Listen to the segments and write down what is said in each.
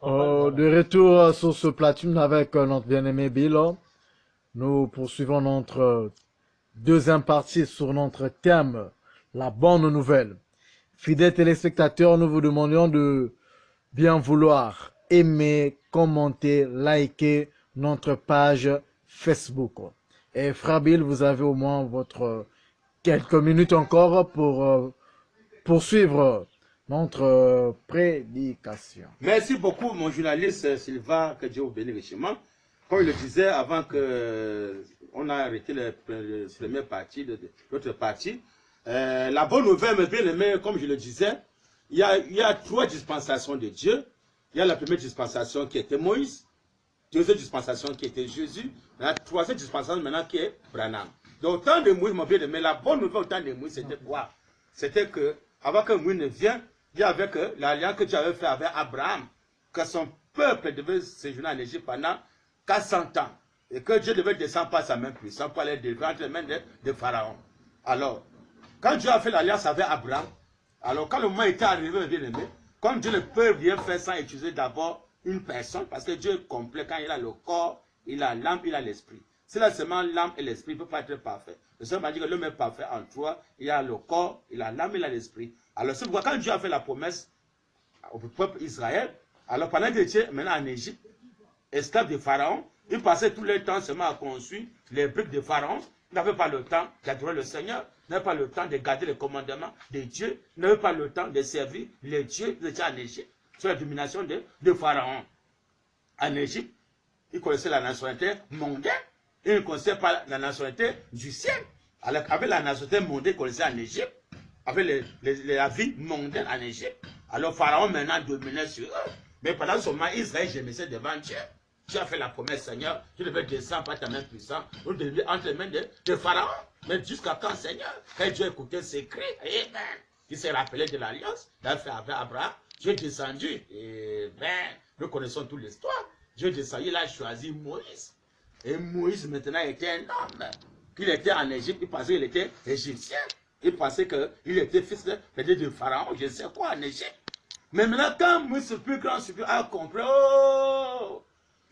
De retour sur ce platine avec notre bien-aimé Bill, nous poursuivons notre deuxième partie sur notre thème, la bonne nouvelle. Fidèles téléspectateurs, nous vous demandons de bien vouloir aimer, commenter, liker notre page Facebook. Et Frère Bill, vous avez au moins votre quelques minutes encore pour poursuivre notre prédication. Merci beaucoup, mon journaliste Sylvain, que Dieu vous bénisse richement. Comme il le disait avant que on a arrêté la première partie de l'autre partie, la bonne nouvelle, mes bien-aimés, comme je le disais, il y a trois dispensations de Dieu. Il y a la première dispensation qui était Moïse, deuxième dispensation qui était Jésus, la troisième dispensation maintenant qui est Branham. Donc, au temps de Moïse, mon bien-aimé, la bonne nouvelle au temps de Moïse, c'était quoi? C'était que, avant que Moïse ne vienne, il y avait que l'alliance que Dieu avait fait avec Abraham, que son peuple devait séjourner en Égypte pendant 400 ans, et que Dieu devait descendre par sa main puissante pour aller délivrer entre les mains de Pharaon. Alors, quand Dieu a fait l'alliance avec Abraham, alors quand le moment était arrivé, bien aimé, comme Dieu ne peut rien faire sans utiliser d'abord une personne, parce que Dieu est complet, quand il a le corps, il a l'âme, il a l'esprit. Si là seulement l'âme et l'esprit ne peuvent pas être parfaits. Le Seigneur m'a dit que l'homme est parfait en toi, il a le corps, il a l'âme, il a l'esprit. Alors c'est pourquoi quand Dieu a fait la promesse au peuple Israël, alors pendant que Dieu maintenant en Égypte, esclave de Pharaon, il passait tout le temps seulement à construire les briques de Pharaon. Il n'avait pas le temps d'adorer le Seigneur, il n'avait pas le temps de garder les commandements de Dieu, il n'avait pas le temps de servir les dieux qui étaient en Égypte, sous la domination de Pharaon. En Égypte, il connaissait la nationalité mondaine, il ne connaissait pas la nationalité du ciel. Alors avec la nationalité mondaine qu'il connaissait en Égypte, avec la vie mondaine en Égypte, alors Pharaon maintenant dominait sur eux. Mais pendant ce moment, Israël gémissait devant Dieu. Dieu a fait la promesse, Seigneur, tu devais descendre par ta main puissante, ou devais entre les mains de Pharaon. Mais jusqu'à quand, Seigneur, quand Dieu écoutait ses cris, amen, il s'est rappelé de l'alliance, il a fait avec Abraham, Dieu est descendu, et nous connaissons toute l'histoire. Dieu est descendu, il a choisi Moïse. Et Moïse maintenant était un homme. Qu'il était en Égypte, il pensait qu'il était égyptien. Il pensait qu'il était fils de Pharaon, je ne sais quoi, en Égypte. Mais maintenant, quand Moïse, le plus grand supérieur, a compris, oh,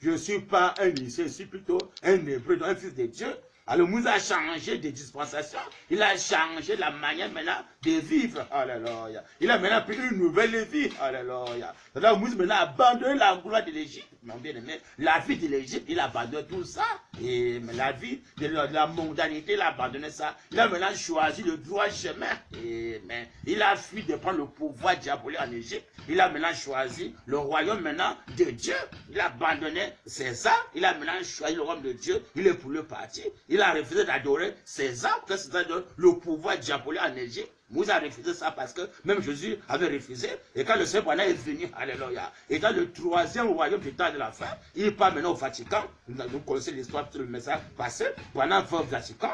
je ne suis pas un lycée, je suis plutôt un hébreu, un fils de Dieu. Alors Moïse a changé de dispensation, il a changé la manière maintenant de vivre, alléluia. Il a maintenant pris une nouvelle vie, alléluia. Alors Moïse maintenant a abandonné la gloire de l'Égypte, mon bien-aimé, la vie de l'Égypte, il a abandonné tout ça, et la vie de la mondanité, il a abandonné ça. Il a maintenant choisi le droit chemin, et il a fui de prendre le pouvoir diabolique en Égypte, il a maintenant choisi le royaume maintenant de Dieu, il a abandonné César, il a maintenant choisi le royaume de Dieu, il est pour le parti. Il a refusé d'adorer César, que César donne le pouvoir diabolique en Égypte. Moïse a refusé ça parce que même Jésus avait refusé. Et quand le Seigneur est venu, alléluia, et dans le troisième royaume du temps de la fin, il part maintenant au Vatican. Nous connaissons l'histoire de le message passé. Pendant le Vatican,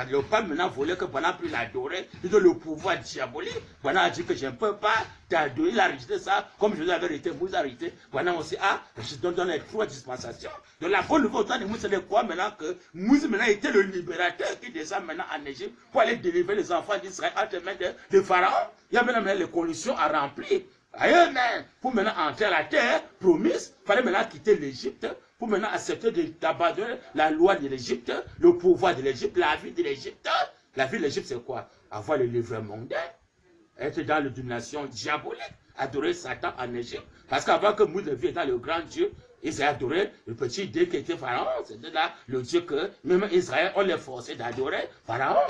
le pape maintenant voulait que pendant plus l'adorer, il donne le pouvoir diabolique. Pendant a dit que je ne peux pas t'adorer, il a rejeté ça, comme Jésus avait arrêté, Moïse a arrêté. Pendant aussi, je donne les trois dispensations. Donc la bonne nouvelle au temps de Moïse, c'est quoi maintenant que Moïse maintenant était le libérateur qui descend maintenant en Égypte pour aller délivrer les enfants d'Israël entre les mains de Pharaon. Il y a maintenant les conditions à remplir. Amen. Pour maintenant entrer à la terre promise, il fallait maintenant quitter l'Égypte, pour maintenant accepter d'abandonner la loi de l'Égypte, le pouvoir de l'Égypte, la vie de l'Égypte. La vie de l'Égypte, c'est quoi? Avoir le livre mondain, être dans la domination diabolique, adorer Satan en Égypte. Parce qu'avant que Moïse vienne dans le grand Dieu, Israël adorait le petit Dieu qui était Pharaon. C'était là le Dieu que même Israël, on les forçait d'adorer Pharaon.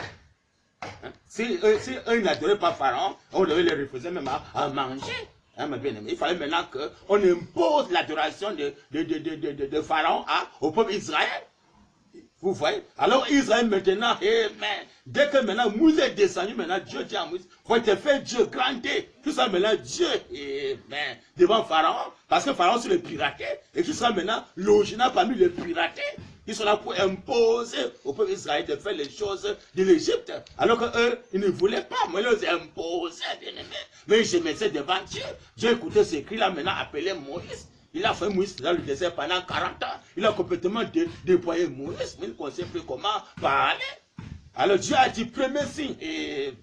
Hein? Si eux n'adoraient pas Pharaon, on devait les refuser même à manger. Hein, il fallait maintenant qu'on impose l'adoration de Pharaon au peuple Israël. Vous voyez? Alors Israël maintenant, dès que maintenant Moïse est descendu, maintenant Dieu dit à Moïse, faut te faire Dieu grandir. Tout ça maintenant Dieu, devant Pharaon, parce que Pharaon c'est le piraté, et tout ça maintenant l'original parmi les piratés. Ils sont là pour imposer au peuple Israël de faire les choses de l'Égypte. Alors qu'eux, ils ne voulaient pas. Moi, ils les imposaient, bien aimé. Mais je mettais devant Dieu. Dieu écoutait ces cris-là, maintenant appelé Moïse. Il a fait Moïse dans le désert pendant 40 ans. Il a complètement déployé Moïse, mais il ne savait plus comment parler. Alors Dieu a dit, premier signe. Et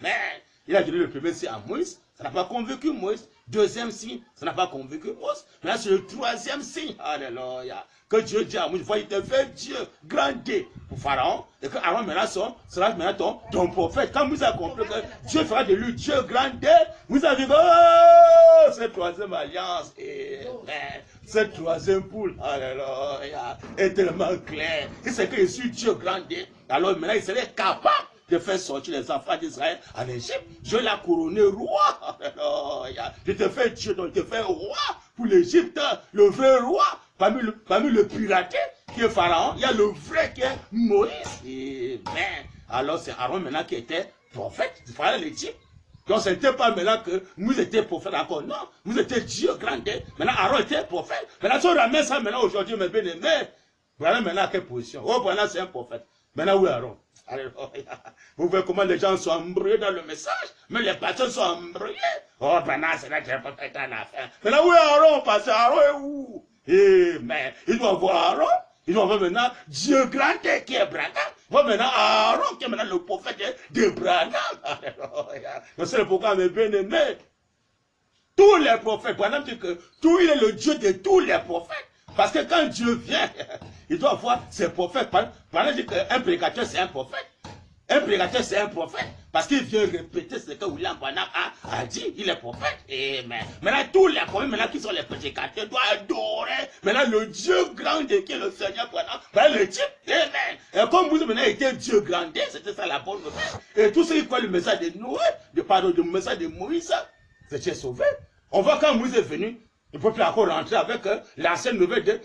il a donné le premier signe à Moïse. Ça n'a pas convaincu Moïse. Deuxième signe, ça n'a pas convaincu Moïse. Maintenant, c'est le troisième signe. Alléluia. Que Dieu dit à Moïse, il te fait Dieu grand D pour Pharaon. Et que Aaron maintenant sera maintenant ton prophète. Quand Moïse a compris que Dieu fera de lui Dieu grand D, Moïse a dit, oh, cette troisième alliance, cette troisième poule, alléluia, est tellement claire. Il sait que je suis Dieu grand D. Alors maintenant, il serait capable de faire sortir les enfants d'Israël en Égypte. Dieu l'a couronné roi. Alléluia. Je te fais Dieu, donc je te fais roi pour l'Égypte, le vrai roi. Parmi le piraté qui est Pharaon, il y a le vrai qui est Moïse. Amen. Alors c'est Aaron maintenant qui était prophète du Pharaon l'Égypte. Donc ce n'était pas maintenant que nous étions prophètes encore. Non, nous étions Dieu grand. Maintenant Aaron était prophète. Maintenant si on ramène ça maintenant aujourd'hui, mes bien-aimés, voilà maintenant à quelle position. Oh, voilà c'est un prophète. Maintenant où est Aaron? Alléluia. Vous voyez comment les gens sont embrouillés dans le message, mais les pasteurs sont embrouillés. Oh, maintenant c'est là que j'ai pas fait à la fin. Maintenant où est Aaron? Parce que Aaron est où? Mais il doit voir Aaron. Il doit voir maintenant Dieu grand qui est Branham. Il doit maintenant Aaron qui est maintenant le prophète de Branham. Alléluia. C'est pourquoi mes bien-aimés, tous les prophètes, Branham dit que il est le Dieu de tous les prophètes. Parce que quand Dieu vient, il doit voir ses prophètes. Branham dit qu'un prédicateur c'est un prophète. Un prédicateur c'est un prophète. Parce qu'il vient répéter ce que William Branham a dit. Il est prophète. Amen. Maintenant tous les prophètes maintenant qui sont les prédicateurs doivent adorer maintenant le Dieu grand qui est le Seigneur Branham. Le type. Amen. Et comme vous maintenant était Dieu grand, c'était ça la bonne nouvelle. Et tous ceux qui croient le message de Noé, le message de Moïse, c'était sauvé. On voit quand Moïse est venu, il ne peut plus encore rentrer avec l'ancienne nouvelle de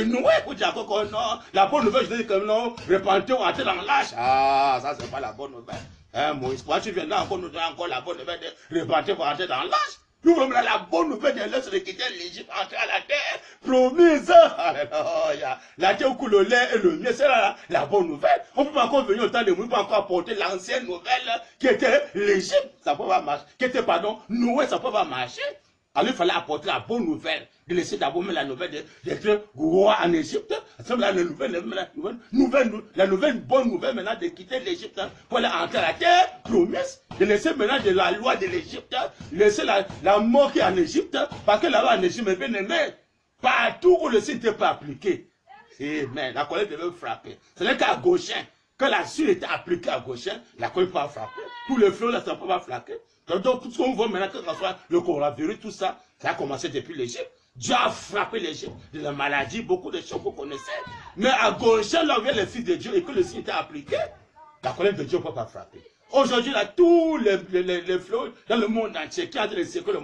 Noé. Pour dire encore que non, la bonne nouvelle, je dis que non, repentez ou entrez dans l'âge. Ah, ça c'est pas la bonne nouvelle. Hein, Moïse, pourquoi tu viens là encore nous donner encore la bonne nouvelle de repentez ou entrez dans l'âge? Nous voulons la bonne nouvelle de l'Est de quitter l'Égypte, entrer à la terre promise. Alléluia. La terre où coule le lait et le miel, c'est la bonne nouvelle. On ne peut pas encore venir au temps de Moïse, on ne peut pas encore apporter l'ancienne nouvelle qui était l'Égypte, ça ne peut pas marcher. Qui était, pardon, Noé, ça ne peut pas marcher. Alors il fallait apporter la bonne nouvelle, de laisser d'abord la nouvelle d'être roi en Égypte. La nouvelle bonne nouvelle maintenant de quitter l'Égypte pour aller entrer à la terre promise, de laisser maintenant de la loi de l'Égypte, laisser la mort qui est en Égypte, parce que là-bas en Égypte, bien aimé, partout où le signe n'était pas appliqué, mais la colère devait frapper. Ce n'est qu'à Goshen, quand la suite était appliquée à Goshen, la colère ne peut pas frapper. Tous les fleurs, là, ça ne peut pas frapper. Donc, tout ce qu'on voit maintenant, que ce soit le coronavirus, tout ça, ça a commencé depuis l'Égypte. Dieu a frappé l'Égypte de la maladie, beaucoup de choses que vous connaissez. Mais à Goshen, là où vient les fils de Dieu et que le signe était appliqué, la colère de Dieu ne peut pas frapper. Aujourd'hui, là, tous les flots dans le monde entier qui ont été séquelles,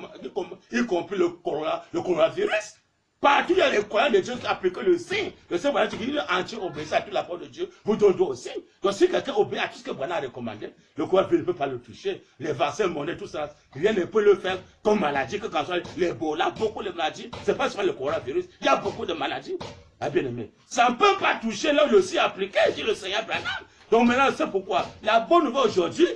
y compris le coronavirus, partout il y a les croyants de Dieu qui appliquent le signe. Le Seigneur Branham dit qu'il est anti-obéissant à toute la parole de Dieu. Vous donnez au signe. Donc si quelqu'un obéit à tout ce que Branham a recommandé, le coronavirus ne peut pas le toucher. Les vaccins monnaie, tout ça, rien ne peut le faire comme maladie. Que quand soit l'Ebola, beaucoup de maladies, c'est pas seulement le coronavirus, il y a beaucoup de maladies. Ah bien aimé. Ça ne peut pas toucher là où le signe appliqué, dit le Seigneur Branham. Donc maintenant, c'est pourquoi la bonne nouvelle aujourd'hui,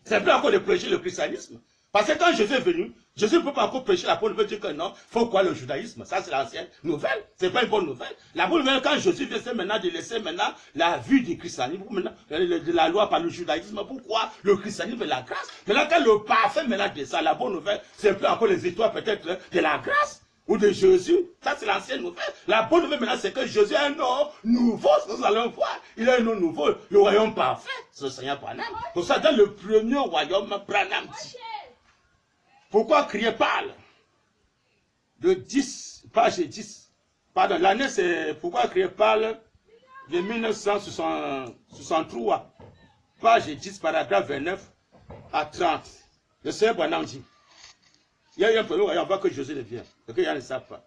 c'est plus encore de prêcher le christianisme. Parce que quand Jésus est venu, Jésus ne peut pas encore prêcher la bonne nouvelle, dire que non, il faut croire le judaïsme. Ça, c'est l'ancienne nouvelle. Ce n'est pas une bonne nouvelle. La bonne nouvelle, quand Jésus vient, c'est maintenant de laisser maintenant la vue du christianisme, maintenant, de la loi par le judaïsme, pourquoi le christianisme et la grâce. Maintenant, quand le parfait maintenant de ça, la bonne nouvelle, c'est plus encore les histoires peut-être de la grâce ou de Jésus. Ça, c'est l'ancienne nouvelle. La bonne nouvelle maintenant, c'est que Jésus est un nom nouveau. Nous allons voir. Il est un nom nouveau. Le royaume parfait, c'est le Seigneur Branham. Pour ça, dans le premier royaume, Branham dit. Pourquoi crier parle? De 10, page 10. Pardon, l'année c'est pourquoi crier parle de 1963. Page 10, paragraphe 29 à 30. Le Seigneur Branham dit. Il y a eu un premier royaume, on voit que Jésus vient. Donc il y a ne savent pas.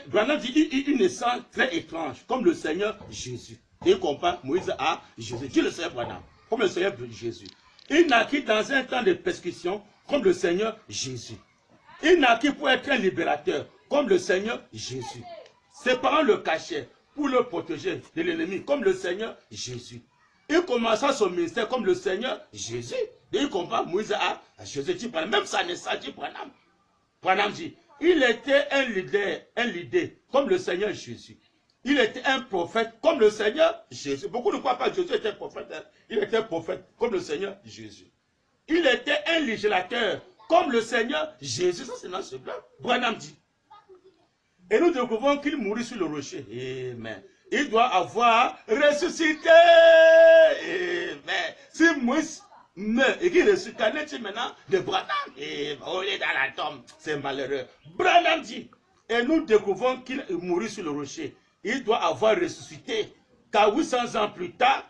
Branham dit une naissance très étrange, comme le Seigneur Jésus. Et il compare Moïse à Jésus. Dit le Seigneur Branham, comme le Seigneur Jésus. Il naquit dans un temps de persécution comme le Seigneur Jésus. Il naquit pour être un libérateur comme le Seigneur Jésus. Ses parents le cachaient pour le protéger de l'ennemi comme le Seigneur Jésus. Il commença son ministère comme le Seigneur Jésus. Et il compare Moïse à Jésus. Même sa naissance, dit Branham. Branham dit, il était un leader comme le Seigneur Jésus. Il était un prophète comme le Seigneur Jésus. Beaucoup ne croient pas que Jésus était prophète. Il était prophète comme le Seigneur Jésus. il était un législateur, comme le Seigneur Jésus. Ça, c'est dans ce blanc. Branham dit. Et nous découvrons qu'il mourut sur le rocher. Amen. Il doit avoir ressuscité. Amen. Si Moïse meurt et qu'il ressuscite, qu'en est-il maintenant de Branham? Et on est dans la tombe. C'est malheureux. Branham dit. Et nous découvrons qu'il mourut sur le rocher. Il doit avoir ressuscité. Car 800 ans plus tard,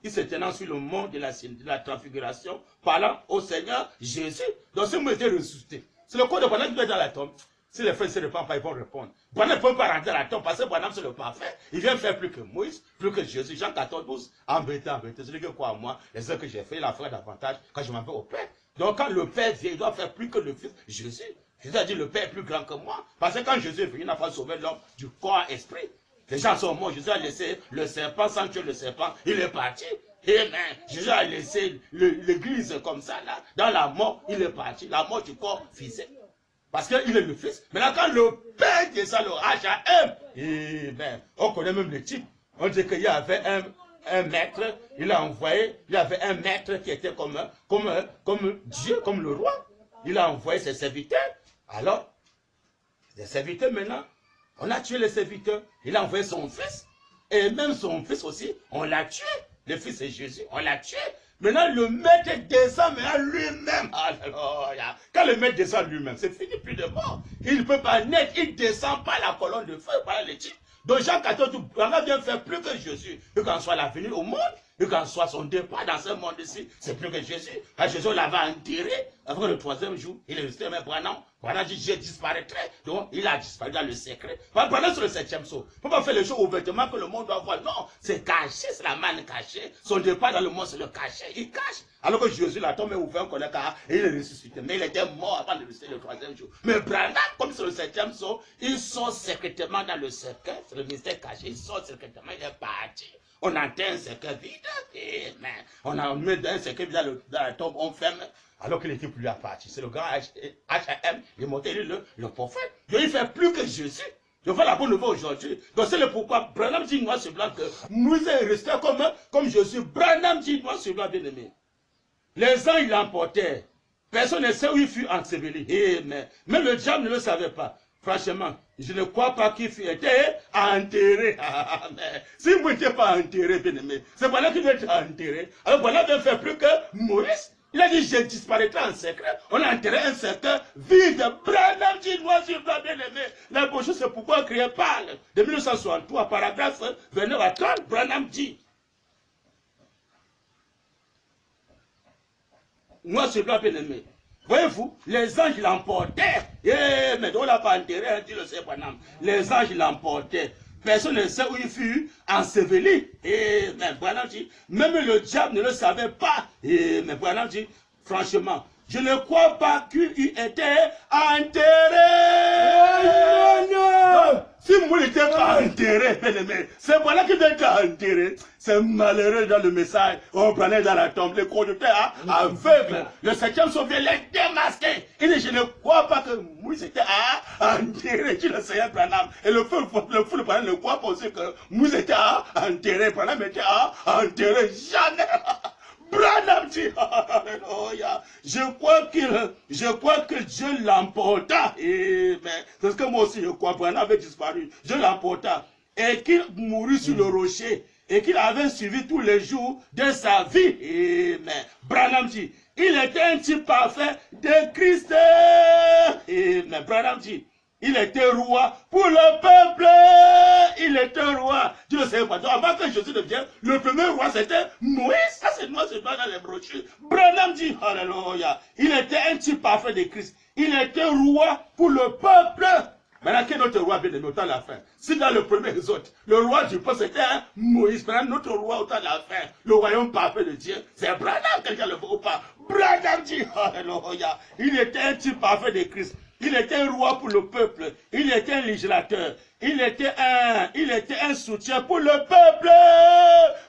il se tenant sur le mont de la transfiguration, parlant au Seigneur Jésus. Donc, ce mot était ressuscité. C'est le corps de Branham qui doit être dans la tombe. Si les frères ne se répandent pas, ils vont répondre. Branham ne peut pas rentrer dans la tombe parce que Branham c'est le parfait. Il vient faire plus que Moïse, plus que Jésus. Jean 14, 12. Embêté. Celui qui croit en moi, les œuvres que j'ai fait, il en fera davantage quand je m'en vais au Père. Donc, quand le Père vient, il doit faire plus que le Fils Jésus. Jésus a dit le Père est plus grand que moi. Parce que quand Jésus est venu, il n'a pas sauvé l'homme du corps esprit. Les gens sont morts. Jésus a laissé le serpent sans tuer le serpent. Il est parti. Amen. Jésus a laissé l'église comme ça, là. Dans la mort, il est parti. La mort du corps physique. Parce qu'il est le Fils. Maintenant, quand le Père descend le H.A.M., amen. On connaît même le type. On dit qu'il y avait un maître. Il a envoyé. Il y avait un maître qui était comme Dieu, comme le roi. Il a envoyé ses serviteurs. Alors, les serviteurs maintenant, on a tué les serviteurs. Il a envoyé son fils. Et même son fils aussi, on l'a tué. Le fils est Jésus, on l'a tué. Maintenant, le maître descend maintenant lui-même. Alléluia. Quand le maître descend lui-même, c'est fini, plus de mort. Il ne peut pas naître, il ne descend pas la colonne de feu par les types. Donc Jean 14, on a bien fait plus que Jésus. Et quand soit la venue au monde, et quand soit son départ dans ce monde-ci, c'est plus que Jésus. Quand Jésus l'avait enterré, avant le troisième jour, il est resté, mais Branham dit, je disparaîtrai. Donc, il a disparu dans le secret. Branham sur le 7e saut. Il ne faut pas faire les choses ouvertement que le monde doit voir. Non, c'est caché, c'est la manne cachée. Son départ dans le monde, c'est le cachet. Il cache. Alors que Jésus, la tombe est ouverte, on connaît car et il est ressuscité. Mais il était mort avant de ressusciter le troisième jour. Mais Branham, comme sur le 7e saut, il sort secrètement dans le cercueil. C'est le mystère caché. Il sort secrètement, il est parti. On entend un cercueil vide. Amen. On a mis un cercueil vide dans la tombe, on ferme. Alors qu'il n'était plus à partir. C'est le grand H.A.M. Il est monté le prophète. Donc il fait plus que Jésus. Je vois la bonne nouvelle aujourd'hui. Donc c'est le pourquoi Branham dit noir sur blanc que Moïse est resté comme Jésus. Branham dit noir sur blanc, bien aimé. Les anges l'emportèrent. Personne ne sait où il fut enseveli. Amen. Même le diable ne le savait pas. Franchement, je ne crois pas qu'il fut été enterré. Amen. Si vous n'étiez pas enterré, bien aimé, c'est voilà qu'il doit être enterré. Alors voilà de faire plus que Moïse. Il a dit, je disparaîtrai en secret. On a enterré un cercueil vide. Branham dit, noir sur blanc, bien aimé. La bonne chose, c'est pourquoi Christ parle. De 1963, paragraphe 29 à 30, Branham dit. Noir sur blanc, bien aimé. Voyez-vous, les anges l'emportaient. Mais on ne l'a pas enterré, dit le Seigneur Branham. Les anges l'emportaient. Personne ne sait où il fut enseveli. Mais Branham dit, même le diable ne le savait pas. Mais Branham dit, franchement, je ne crois pas qu'il eût été enterré. Donc, si Moïse n'était pas enterré, c'est voilà qu'il doit être enterré. C'est malheureux dans le message. On prenait dans la tombe, les conducteurs aveugles. Le 7e sauvé les démasqués. Il dit, je ne crois pas que Moïse était enterré, dit le Seigneur Branham. Et le feu de Branham ne croit pas aussi que Moïse était enterré. Branham était enterré. Jamais. Branham dit, alléluia, je crois que Dieu l'emporta. Parce que moi aussi je crois, Branham avait disparu. Dieu l'emporta. Et qu'il mourut sur le rocher. Et qu'il avait suivi tous les jours de sa vie. Amen. Branham dit, il était un type parfait de Christ. Amen. Branham dit, il était roi pour le peuple. Il était roi. Dieu ne sait pas. Donc avant que Jésus devienne le premier roi, c'était Moïse. Ça, c'est noir, c'est dans les brochures. Branham dit, alléluia. Il était un type parfait de Christ. Il était roi pour le peuple. Maintenant, quel autre roi bien aimé au temps de la fin? Si dans le premier exode, le roi du peuple c'était Moïse, maintenant notre roi au temps de la fin, le royaume parfait de Dieu, c'est Branham, quelqu'un le veut ou pas? Branham dit, il était un type parfait de Christ. Il était un roi pour le peuple. Il était un législateur. il était un soutien pour le peuple.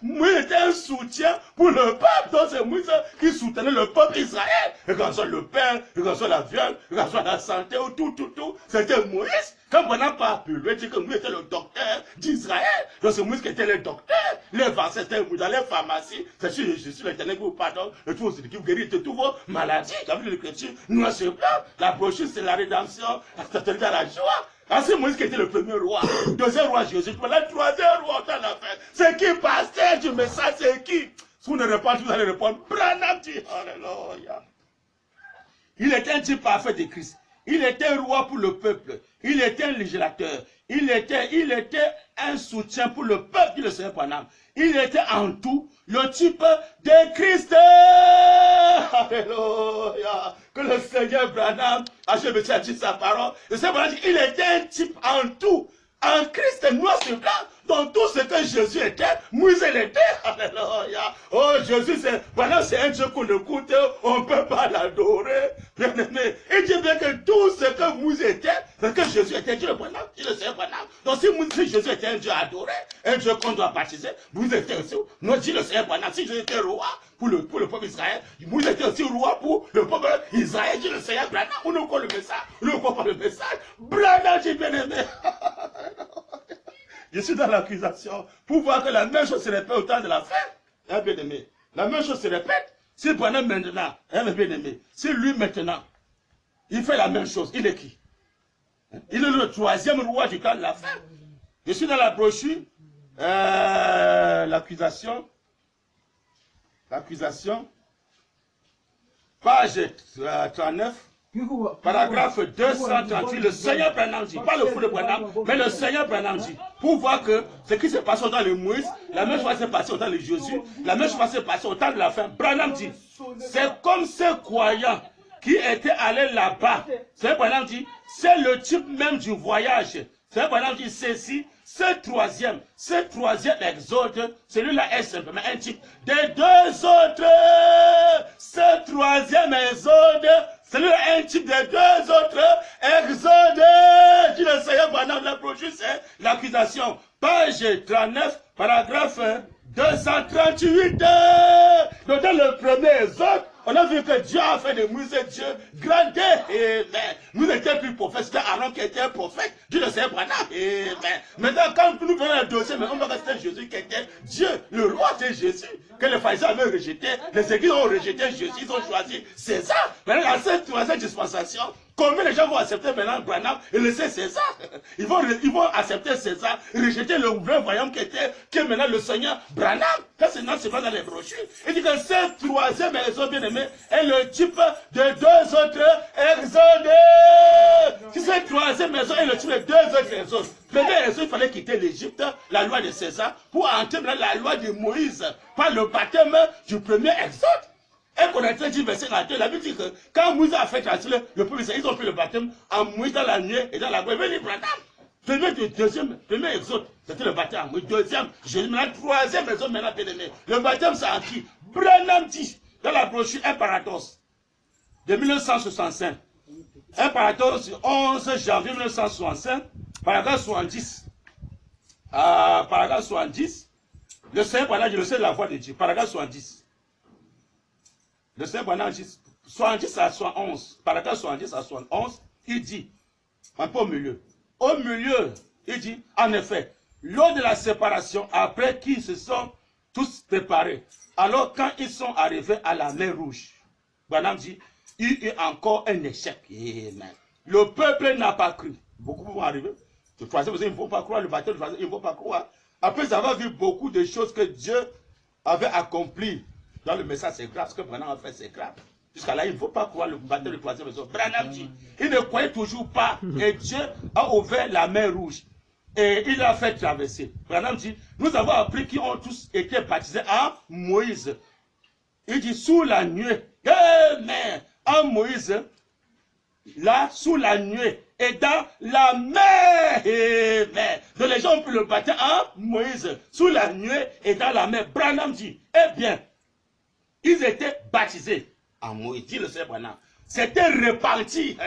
Moïse était un soutien pour le peuple. Donc c'est Moïse qui soutenait le peuple Israël. Et quand soit le pain, et quand soit la viande, et quand soit la santé, ou tout, c'était Moïse. Quand on n'a pas pu lui dire que Moïse était le docteur d'Israël, donc c'est Moïse qui était le docteur. Les vaccins, c'était dans les pharmacies. C'est sûr, je suis l'Éternel qui vous pardonne, et tout, c'est qui vous guérit de toutes vos maladies. T'as vu l'écriture, noir sur blanc, la brochure, c'est la rédemption, la joie. Ah, c'est Moïse qui était le premier roi. Deuxième roi, Jésus. Le troisième roi, on a fait. C'est qui, pasteur du message, c'est qui? Si vous ne répondez pas, vous allez répondre. Branham dit, alléluia. Il était un type parfait de Christ. Il était un roi pour le peuple. Il était un législateur. Il était un soutien pour le peuple, dit le Seigneur Branham. Il était en tout le type de Christ. Alléluia. Que le Seigneur Branham, a dit sa parole. Le Seigneur Branham dit, il était un type en tout. En Christ noir sur blanc, dans tout ce que Jésus était, Moïse l'était. Alléluia. Oh, Jésus, c'est un Dieu qu'on écoute, on ne peut pas l'adorer. Bien aimé. Il dit bien que tout ce que Moïse était, c'est que Jésus était Dieu, dit le Seigneur Branham. Donc si Jésus était un Dieu adoré, un Dieu qu'on doit baptiser, Moïse était aussi, nous dit le Seigneur Branham, si Jésus était roi pour le peuple Israël, Moïse était aussi roi pour le peuple Israël, dit le Seigneur Branham. On nous connaît le message, on ne comprend pas le message. Branham dit bien aimé. Je suis dans l'accusation pour voir que la même chose se répète au temps de la fin. Hein, bien aimé. La même chose se répète. Si Branham maintenant, hein, bien aimé, si lui maintenant, il fait la même chose, il est qui? Il est le troisième roi du temps de la fin. Je suis dans la brochure, l'accusation, page 39. Paragraphe 238, le Seigneur Branham dit, pas le fou de Branham, mais le Seigneur Branham dit, pour voir que ce qui s'est passé au temps de Moïse, la même chose s'est passée au temps de Jésus, la même chose s'est passée au temps de la fin. Branham dit, c'est comme ces croyants qui étaient allés là-bas. C'est Branham dit, c'est le type même du voyage. C'est Branham dit, ceci, ce troisième exode, celui-là est simplement un type des deux autres. Ce troisième exode, celui-là est un type des deux autres exodes. Dit le Seigneur Branham, la brochure, c'est l'accusation. Page 39, paragraphe 238. Donc dans le premier exode, on a vu que Dieu a fait de Moïse Dieu grandé. Amen. Moïse était plus prophète, c'était Aaron qui était un prophète. Dieu le Seigneur Branham. Amen. Maintenant, quand nous venons à deuxième, on va rester Jésus qui était Dieu. Le roi c'est Jésus. Que les pharisiens avaient rejeté, les églises ont rejeté Jésus, ils ont choisi César. Maintenant, dans cette troisième dispensation, combien de gens vont accepter maintenant Branham et laisser César? Ils vont accepter César, rejeter le vrai royaume qui est maintenant le Seigneur Branham. Ça, c'est pas dans les brochures. Il dit que ce troisième exode bien-aimé est le type de deux autres exodes. Si ce troisième exode est le type de deux autres exodes, le premier exode, il fallait quitter l'Égypte, la loi de César, pour entrer dans la loi de Moïse, par le baptême du premier exode. Et qu'on a dit verset 22, la Bible dit que quand Moïse a fait transférer le peuple, ils ont fait le baptême en Moïse dans la nuit et dans la nuit. Venez, Branham. Premier exode, c'était le baptême en Moïse. Deuxième, maintenant, troisième exode, maintenant, bien aimé. Le baptême, c'est en qui? Branham dit, dans la brochure, un paradoxe de 1965. Un paradoxe du 11 janvier 1965, paragraphe 70. Paragraphe 70. Le Seigneur Branham dit, le Seigneur de la voix de Dieu. Paragraphe 70. Le Seigneur Branham dit, 70 à 71, paragraphe 70 à 71, il dit, un peu au milieu, il dit, en effet, lors de la séparation, après qu'ils se sont tous préparés, alors quand ils sont arrivés à la mer Rouge, Branham dit, il y a encore un échec. Amen. Le peuple n'a pas cru. Beaucoup vont arriver. Le troisième, ils ne vont pas croire, le baptême, ils ne vont pas croire. Après avoir vu beaucoup de choses que Dieu avait accomplies, dans le message, c'est grave. Ce que Branham a fait, c'est grave. Jusqu'à là, il ne faut pas croire le baptême de troisième maison. Branham dit, il ne croyait toujours pas. Et Dieu a ouvert la mer Rouge. Et il a fait traverser. Branham dit, nous avons appris qu'ils ont tous été baptisés en Moïse. Il dit, sous la nuée. Mais en Moïse, là, sous la nuée. Et dans la mer. Donc les gens ont pu le baptême en Moïse. Sous la nuée et dans la mer. Branham dit, eh bien, ils étaient baptisés en Moïse, dit le Seigneur Branham. c'était repenti.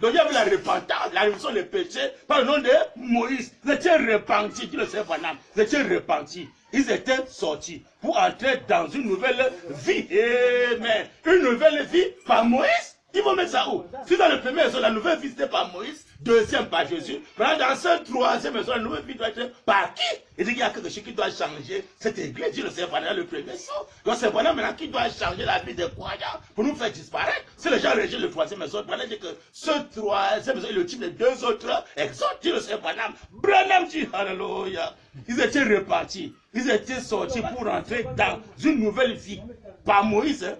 Donc il y avait la repentance, la rémission des péchés par le nom de Moïse. Ils étaient repentis, dit le Seigneur Branham. Ils étaient repentis. Ils étaient sortis pour entrer dans une nouvelle vie. Amen. Une nouvelle vie par Moïse. Ils vont mettre ça où? Si dans le premier maison, la nouvelle vie c'était par Moïse, deuxième par Jésus, maintenant dans ce troisième maison, la nouvelle vie doit être par qui? Il dit qu'il y a quelque chose qui doit changer cette église, dit le Seigneur Branham, le premier son. Donc c'est Branham maintenant qui doit changer la vie des croyants pour nous faire disparaître. Si les gens rejettent le troisième maison, Branham dit que ce troisième maison est le type des deux autres exhortes, dit le Seigneur Branham. Branham dit, alléluia, ils étaient repartis, ils étaient sortis pour entrer dans une nouvelle vie par Moïse.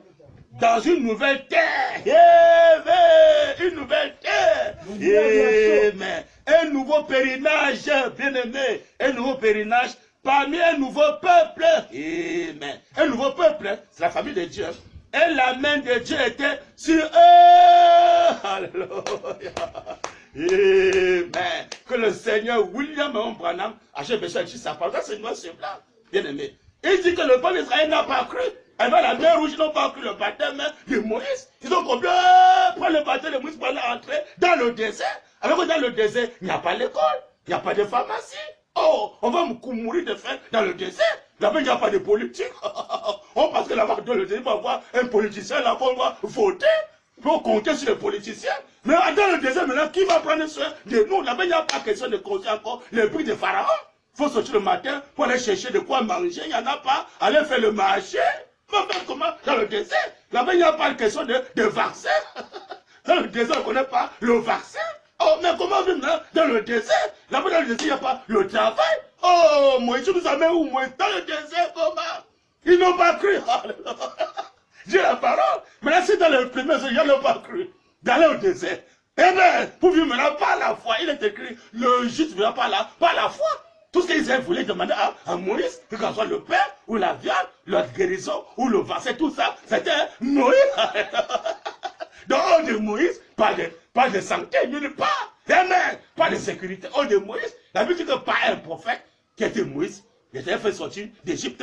Dans une nouvelle terre. Amen. Une nouvelle terre. Amen. Un nouveau pèlerinage, bien-aimé. Un nouveau pèlerinage parmi un nouveau peuple. Amen. Un nouveau peuple, c'est la famille de Dieu. Et la main de Dieu était sur eux. Alléluia. Amen. Que le Seigneur William Branham a besoin de sa parole. C'est noir, c'est blanc. Bien-aimé. Il dit que le peuple d'Israël n'a pas cru. Avant la mer rouge, ils n'ont pas cru le baptême de Moïse. Ils ont combien prendre le baptême de Moïse pour aller entrer dans le désert. Alors que dans le désert, il n'y a pas d'école, il n'y a pas de pharmacie. Oh, on va mourir de faim dans le désert. Là-bas, il n'y a pas de politique. On pense que là-bas, dans le désert, il va avoir un politicien, là-bas, on va voter pour compter sur les politiciens. Mais dans le désert, maintenant, qui va prendre soin de nous? Là-bas, il n'y a pas question de compter encore les prix de Pharaon. Il faut sortir le matin pour aller chercher de quoi manger. Il n'y en a pas. Aller faire le marché. Comment? Dans le désert, là-bas, il n'y a pas de question de vaccin. Dans le désert, on ne connaît pas le vaccin. Oh, mais comment vivre dans le désert? Là-bas, dans le désert, il n'y a pas le travail. Oh, Moïse, tu nous amènes où, Moïse? Dans le désert, comment? Ils n'ont pas cru. J'ai la parole. Maintenant, si dans le premier jour, ils n'ont pas cru. D'aller au désert. Eh bien, pour vivre maintenant par la foi, il est écrit, le juste vivra par la foi. Tout ce qu'ils voulaient demander à Moïse, que ce soit le pain, ou la viande, la guérison, ou le vaccin, tout ça, c'était Moïse. Donc, de Moïse, pas de santé, nulle part. Amen. Pas de sécurité. Au de Moïse, la Bible dit que pas un prophète qui était Moïse, il était fait sortir d'Égypte.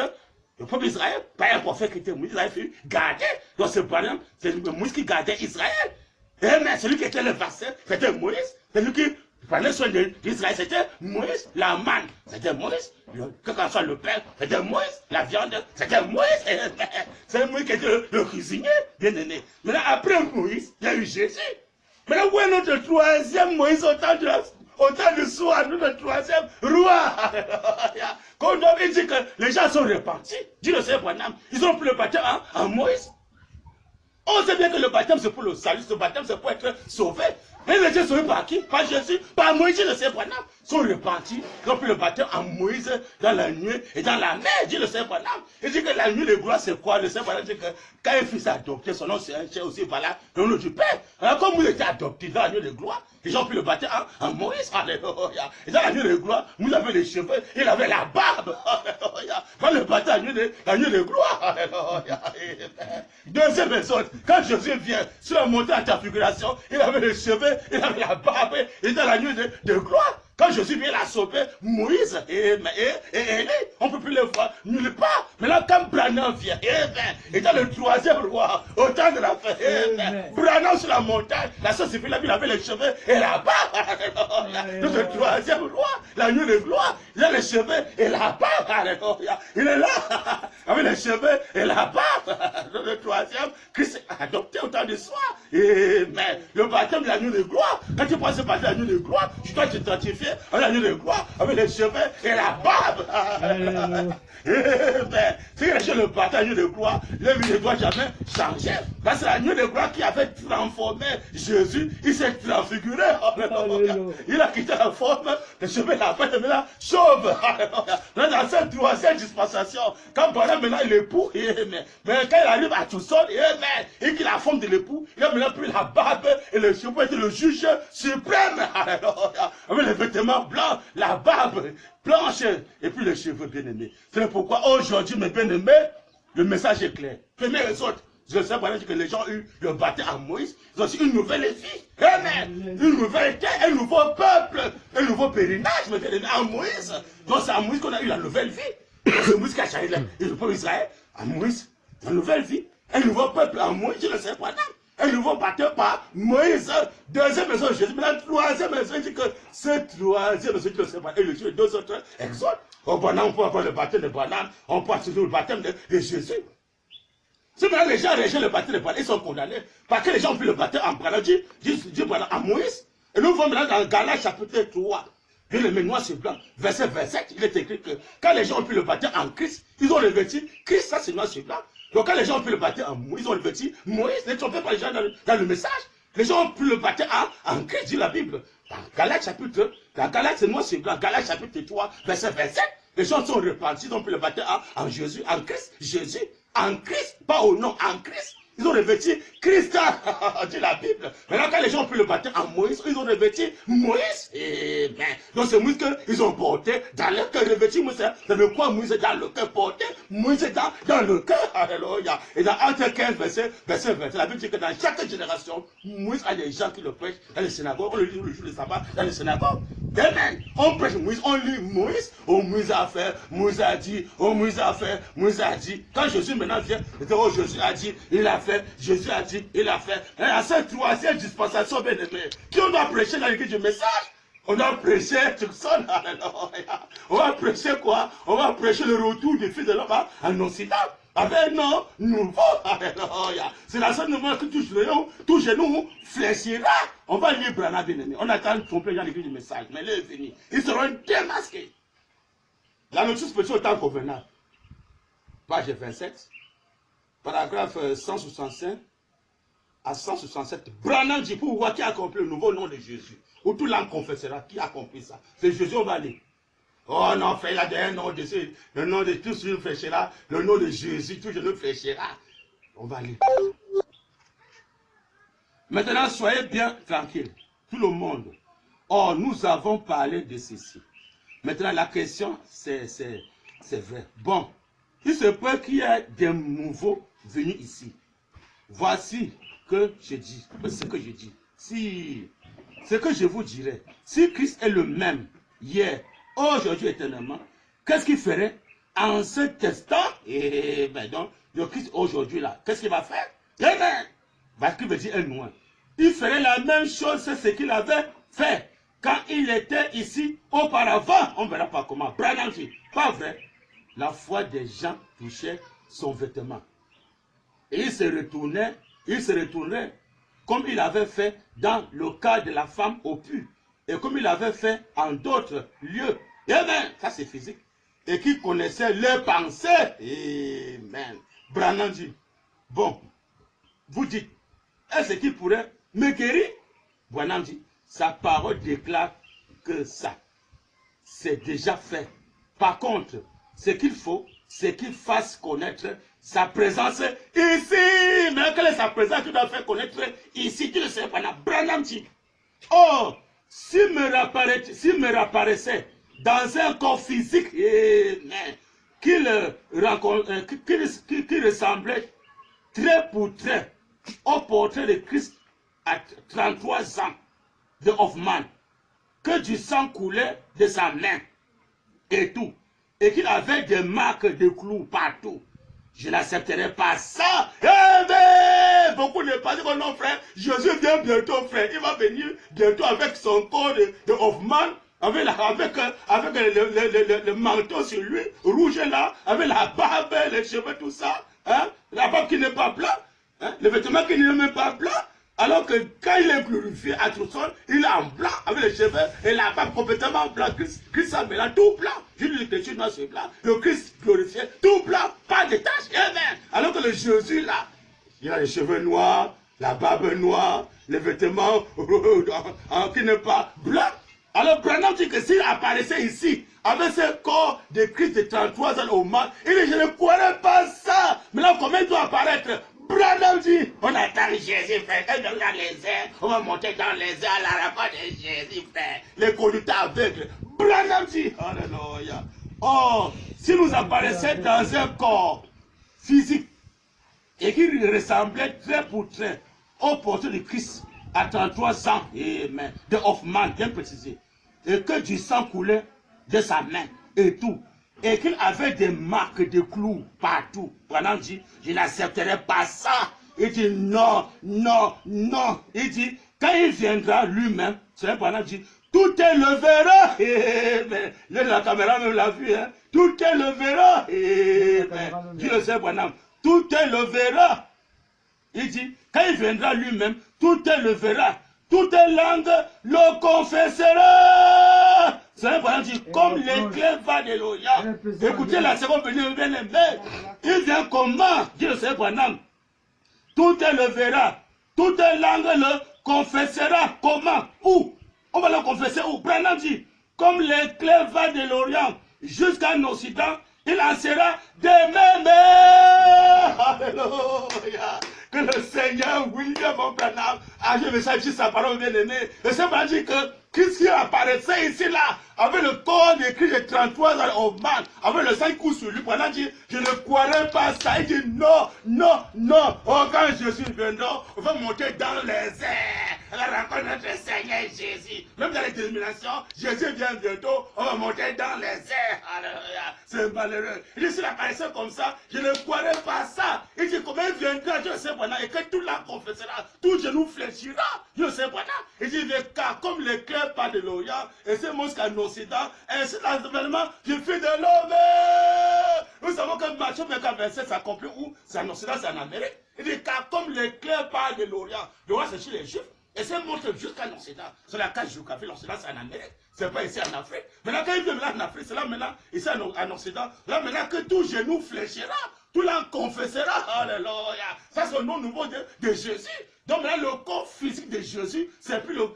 Le peuple d'Israël, pas un prophète qui était Moïse, il avait fait garder. Donc, c'est Moïse qui gardait Israël. Amen. Celui qui était le vaccin, c'était Moïse. Celui qui prenait soin d'Israël, c'était Moïse. La manne, c'était Moïse. Que ce soit le pain, c'était Moïse. La viande, c'était Moïse. C'est Moïse qui était le cuisinier, bien aimé. Maintenant, après Moïse, il y a eu Jésus. Maintenant, où est notre troisième Moïse autant de soi, notre troisième roi? Quand on dit que les gens sont repentis, dit le Seigneur Branham, ils ont pris le baptême en Moïse. On sait bien que le baptême c'est pour le salut, ce baptême c'est pour être sauvé. Mais ils étaient sauvés par qui? Par Jésus, par Moïse, le Seigneur Branham. Ils sont repentis, ils ont pris le baptême en Moïse, dans la nuit et dans la mer, dit le Seigneur Branham. Il dit que la nuit de gloire c'est quoi? Le Seigneur Branham dit que quand un fils est adopté, son nom c'est un chien aussi, voilà, le nom du Père. Alors comme vous étiez adopté dans la nuit de gloire, ils ont pris le baptême en Moïse, alléluia. Et dans la nuit de gloire, vous avez les cheveux, il avait la barbe, alléluia. Dans le baptême, la nuit de gloire, alléluia. Deuxième personne, quand Jésus vient sur la montagne à transfiguration, il avait les cheveux, il avait la barbe, et dans la nuit de gloire. Quand Jésus vient la sauver, Moïse et Élie, on ne peut plus les voir nulle part. Mais là, quand Branham vient, et dans le troisième roi, au temps de la fin, Branham sur la montagne, la sœur Sylvie, il avait les cheveux et la barbe. Donc le troisième roi, la nuit de gloire, il a les cheveux et la barbe. Il est là, avec les cheveux et la barbe. Donc le troisième, Christ est adopté au temps de soir. Mais le baptême de la nuit de gloire, quand tu passes par la nuit de gloire, tu dois t'identifier à la nuit de gloire avec les cheveux et la barbe. Si les gens le battent à la nuit de gloire, le vie ne doit jamais changer. Parce que la nuit de gloire qui avait transformé Jésus, il s'est transfiguré. Il a quitté la forme, les cheveux et la barbe, maintenant chauve. Dans cette troisième dispensation, quand Branham maintenant il est époux, mais quand il arrive à tout seul, et qu'il a la forme de l'époux, il a maintenant pris la barbe et le cheveu était le juge suprême. Avec les vêtements blancs, la barbe blanche et puis les cheveux bien-aimés. C'est pourquoi aujourd'hui, mes bien-aimés, le message est clair. Première raison, je sais pas que les gens ont eu le baptême à Moïse, ils ont aussi une nouvelle vie. Amen. Une nouvelle terre, un nouveau peuple, un nouveau pèlerinage, mes bien-aimés, à Moïse. Donc c'est à Moïse qu'on a eu la nouvelle vie. C'est Moïse qui a changé le peuple d'Israël. À Moïse, la nouvelle vie. Un nouveau peuple à Moïse, je ne sais pas. un nouveau baptême par Moïse. Deuxième maison, Jésus. Maintenant, troisième maison, il dit que ce troisième maison, il sait pas. Et le Dieu, deux autres exode. Au Banane, on peut avoir le baptême de Banane, on peut toujours le baptême de Jésus. Si maintenant les gens rejettent le baptême de Banane, ils sont condamnés. Parce que les gens ont pris le baptême en Banane, Dieu à Moïse. Et nous voyons maintenant dans Galates chapitre 3. Bien le noir sur blanc, verset 27, il est écrit que quand les gens ont pris le baptême en Christ, ils ont revêtu Christ, ça c'est noir sur blanc. Donc quand les gens ont pris le baptême en Moïse, ils ont revêtu Moïse. Ne trompez pas les gens dans le message. Les gens ont pris le baptême en Christ, dit la Bible. Dans Galates chapitre, dans Galates c'est noir sur blanc, Galates chapitre 3, verset 27, les gens sont repentis, ils ont pris le baptême en Jésus, en Christ, Jésus, en Christ, pas au nom, en Christ. Ils ont revêtu Christ, dit la Bible. Maintenant, quand les gens ont pris le baptême en Moïse, ils ont revêtu Moïse. Et bien, donc c'est Moïse qu'ils ont porté dans le cœur, revêtu Moïse. C'est le quoi Moïse dans le cœur porté, Moïse dans le cœur. Alléluia. Et dans Actes 15, verset 20, la Bible dit que dans chaque génération, Moïse a des gens qui le prêchent dans les synagogues. On le lit le jour de sabbat dans les synagogues. Amen. On prêche Moïse, on lit Moïse. Oh, Moïse a fait, Moïse a dit, oh, Moïse a fait, Moïse a dit. Quand Jésus maintenant vient, oh, Jésus a dit, il a fait, Jésus a dit, il a fait. Et à cette troisième dispensation, bien aimé, qui on doit prêcher dans l'église du message? On doit prêcher, on va prêcher quoi? On va prêcher le retour du Fils de l'homme en Occident. Avec un nom nouveau. C'est la seule nouvelle que tout genou fléchira. On va lire Branham, bien aimé. On attend de tromper dans l'église du message. Mais là, il est venu. Ils seront démasqués. La notice peut au temps convenable. Page 27. Paragraphe 165 à 167. Branham dit pour voir qui a accompli le nouveau nom de Jésus. Ou tout l'âme confessera. Qui a compris ça? C'est Jésus, on va aller. Oh non, fais là un nom de Jésus. Le nom de tout genou fléchira. Le nom de Jésus, tout genou fléchira. On va aller. Maintenant, soyez bien tranquilles. Tout le monde. Oh, nous avons parlé de ceci. Maintenant, la question, c'est vrai. Bon, il se peut qu'il y ait des nouveaux venus ici. Voici que je dis, ce que je dis. Si, ce que je vous dirais, si Christ est le même hier, aujourd'hui, éternellement, qu'est-ce qu'il ferait en cet instant? Et ben donc, le Christ aujourd'hui là, qu'est-ce qu'il va faire? Amen. Parce qu'il veut dire un loin. Il ferait la même chose, c'est ce qu'il avait fait quand il était ici auparavant. On ne verra pas comment. Branham dit, pas vrai. La foi des gens touchait son vêtement. Et il se retournait comme il avait fait dans le cas de la femme au puits. Et comme il avait fait en d'autres lieux. Amen. Ça c'est physique. Et qui connaissait les pensées. Amen. Branham dit, bon, vous dites, est-ce qu'il pourrait me guérir? Branham dit, sa parole déclare que ça, c'est déjà fait. Par contre, ce qu'il faut, c'est qu'il fasse connaître sa présence ici. Mais quelle est sa présence qu'il doit faire connaître ici? Tu ne sais pas. Branham dit, oh, s'il me réapparaissait dans un corps physique, qu'il ressemblait trait pour trait au portrait de Christ à 33 ans de Hoffman, que du sang coulait de sa main et tout, et qu'il avait des marques de clous partout, je n'accepterai pas ça. Mais beaucoup ne pensent que non, frère, Jésus vient bientôt, frère. Il va venir bientôt avec son corps de Hoffman, avec le manteau sur lui, rouge là, avec la barbe, les cheveux, tout ça. Hein? La barbe qui n'est pas blanc, hein? Le vêtement qui n'est même pas blanc. Alors que quand il est glorifié à tout sol, il est en blanc avec les cheveux et la barbe complètement blanc. Christ a là tout blanc. Je dis l'écriture noir sur blanc. Le Christ glorifié, tout blanc, pas de taches. Amen. Alors que le Jésus là, il a les cheveux noirs, la barbe noire, les vêtements qui n'est pas blanc. Alors Branham dit que s'il apparaissait ici, avec ce corps de Christ de 33 ans au mal, il dit, je ne croirais pas ça. Mais là, comment il doit apparaître? Branham dit, on attend Jésus, frère. Quand on est dans les airs, on va monter dans les airs à la rencontre de Jésus, frère. Les conducteurs aveugles. Branham dit, alléluia. Oh, si nous apparaissait dans un corps physique et qu'il ressemblait trait pour trait au portrait de Christ à 33 ans, amen, de Hoffman, bien précisé, et que du sang coulait de sa main et tout, et qu'il avait des marques de clous partout. Branham dit, je n'accepterai pas ça. Il dit non, non, non. Il dit, quand il viendra lui-même, c'est pendant dit, tout est le verra. La caméra même l'a vu, hein. Tout est le verra. Dit le Seigneur Branham, tout est le verra. Il dit, quand il viendra lui-même, tout est le verra. Toute langue le confessera. C'est Branham dit, comme l'éclair va de l'Orient. Écoutez la seconde venue, bien aimé. Il vient comment? Dit le Seigneur Branham. Tout est le verra. Toute langue le confessera. Comment? Où? On va le confesser où? Branham dit, comme l'éclair va de l'Orient jusqu'en Occident, il en sera de même. Alléluia. Que le Seigneur William Branham a je me dit sa parole bien aimée. Le Seigneur m'a dit que Christ apparaissait ici là, avec le corps écrit de 33 ans au mal, avec le sang coule sur lui. Branham dit, je ne croirais pas ça. Il dit non, non, non. Oh, quand Jésus viendra, on va monter dans les airs. À la rencontre de notre Seigneur Jésus. Même dans les dénominations, Jésus vient bientôt, on va monter dans les airs. Alléluia. C'est malheureux. Il dit, s'il apparaissait comme ça, je ne croirais pas ça. Il dit, comment il viendra, Dieu sait, et que tout la confessera, tout genou fléchira. Dieu sait, il dit, car comme l'éclair part de l'Orient, et c'est jusqu'en Occident, ainsi l'avènement du Fils de l'homme. Nous savons que Matthieu 24, verset s'accomplit où? C'est en Occident, c'est en Amérique. Il dit, car comme l'éclair part de l'Orient, l'Orient c'est chez les Juifs, et c'est monté jusqu'en Occident. C'est la case géographique, l'Occident c'est en Amérique, c'est pas ici en Afrique. Maintenant quand il vient en Afrique, c'est là maintenant, ici en Occident, là maintenant que tout genou fléchira, tout l'en confessera. Alléluia. Ça c'est le nom nouveau de Jésus. Donc maintenant le corps physique de Jésus, c'est plus le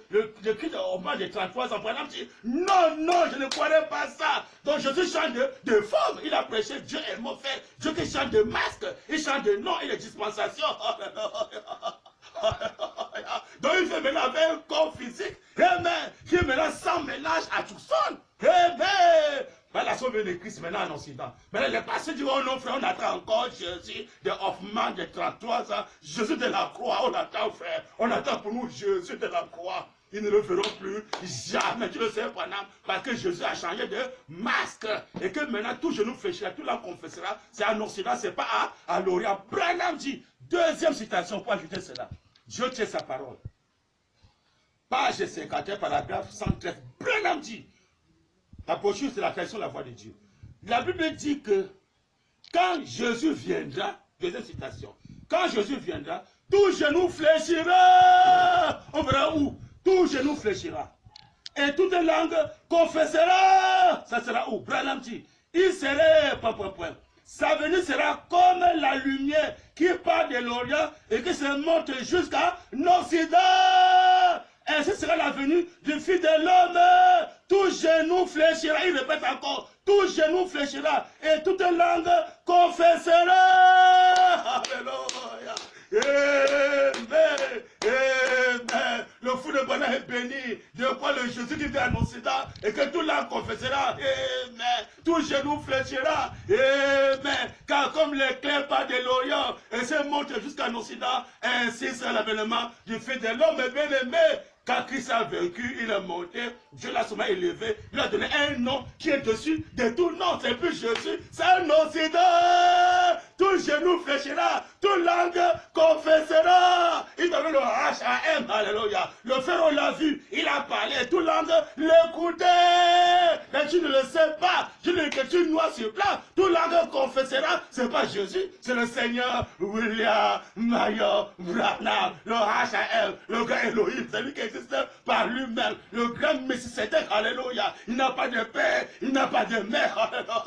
cri au moins de 33 ans. Par exemple, dit, non, non, je ne croirais pas ça. Donc Jésus chante de forme. Il a prêché Dieu est mauvais. Dieu qui chante de masque, il chante de nom et de dispensation. Donc il fait maintenant avec un corps physique, amen, qui est maintenant sans mélange à tout seul, amen. La sauve de Christ maintenant en Occident. Mais les pasteurs disent, oh non frère, on attend encore Jésus de Hoffman de 33 ans, Jésus de la croix, on attend frère, on attend pour nous Jésus de la croix. Ils ne le verront plus jamais, tu le sais, parce que Jésus a changé de masque. Et que maintenant, tout genou fléchira, tout l'homme confessera. C'est en Occident, c'est pas à l'Orient. Branham dit, deuxième citation pour ajouter cela. Dieu tient sa parole. Page 51, paragraphe 113. Branham dit, la brochure, c'est la tradition de la voix de Dieu. La Bible dit que quand Jésus viendra, deuxième citation, quand Jésus viendra, tout genou fléchira. On verra où? Tout genou fléchira. Et toute langue confessera. Ça sera où? Branham dit, il serait, sa venue sera comme la lumière qui part de l'Orient et qui se monte jusqu'à l'Occident. Ainsi sera la venue du Fils de l'homme. Tout genou fléchira. Il répète encore. Tout genou fléchira et toute langue confessera. Alléluia. Amen. Amen. Le fou de bonheur est béni. Je crois le Jésus qui vient en Occident et que tout l'homme confessera. Amen. Tout genou fléchira. Amen. Car comme l'éclair part de l'Orient et se monte jusqu'en Occident, ainsi c'est l'avènement du Fils de l'homme bien aimé. Quand Christ a vaincu, il est monté, Dieu l'a souvent élevé, il a donné un nom qui est dessus de tout nom, c'est plus Jésus, c'est un Occident. Tout genou fléchira, toute langue confessera. Il donne le H-A-M, alléluia. Le frère, on l'a vu, il a parlé, toute langue l'écoutait. Mais tu ne le sais pas, tu ne que tu noies sur blanc, toute langue confessera. C'est pas Jésus, c'est le Seigneur William Marion Branham, le H-A-M, le grand Elohim, c'est lui qui existe par lui-même, le grand Messie, c'était, alléluia. Il n'a pas de père, il n'a pas de mère, alléluia.